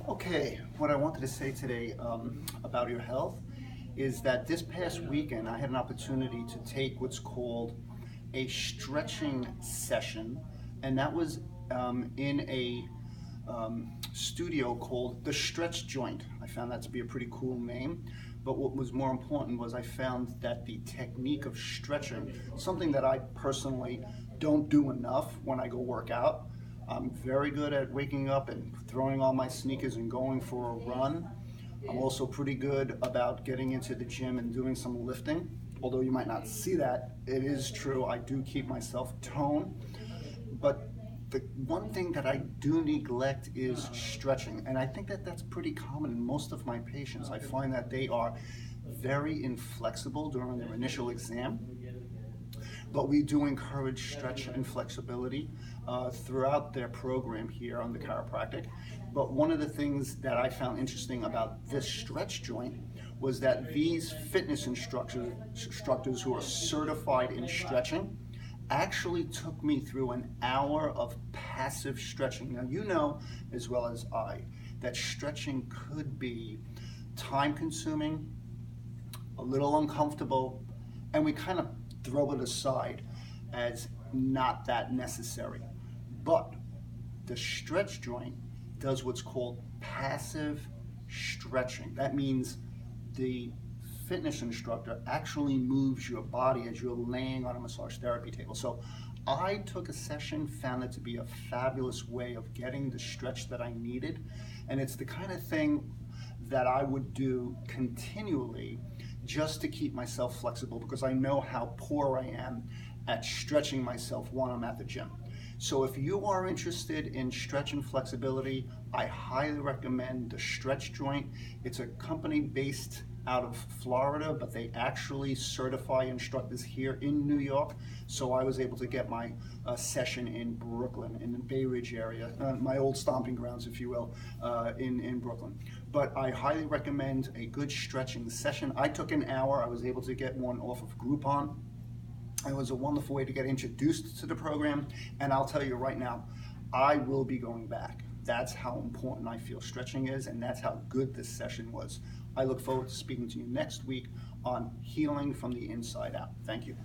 Okay, what I wanted to say today about your health is that this past weekend I had an opportunity to take what's called a stretching session, and that was in a studio called The Stretch Joint. I found that to be a pretty cool name, but what was more important was I found that the technique of stretching, something that I personally don't do enough when I go work out. I'm very good at waking up and throwing on my sneakers and going for a run. I'm also pretty good about getting into the gym and doing some lifting. Although you might not see that, it is true. I do keep myself toned. But the one thing that I do neglect is stretching. And I think that that's pretty common in most of my patients. I find that they are very inflexible during their initial exam, but we do encourage stretch and flexibility throughout their program here on the chiropractic. But one of the things that I found interesting about this stretch joint was that these fitness instructors who are certified in stretching actually took me through an hour of passive stretching. Now, you know as well as I that stretching could be time consuming, a little uncomfortable, and we kind of throw it aside as not that necessary. But the stretch joint does what's called passive stretching. That means the fitness instructor actually moves your body as you're laying on a massage therapy table. So I took a session, found it to be a fabulous way of getting the stretch that I needed, and it's the kind of thing that I would do continually just to keep myself flexible, because I know how poor I am at stretching myself when I'm at the gym. So if you are interested in stretch and flexibility, I highly recommend the Stretch Joint. It's a company based out of Florida, but they actually certify instructors here in New York. So I was able to get my session in Brooklyn, in the Bay Ridge area, my old stomping grounds, if you will, in Brooklyn. But I highly recommend a good stretching session. I took an hour. I was able to get one off of Groupon. It was a wonderful way to get introduced to the program, and I'll tell you right now, I will be going back. That's how important I feel stretching is, and that's how good this session was. I look forward to speaking to you next week on healing from the inside out. Thank you.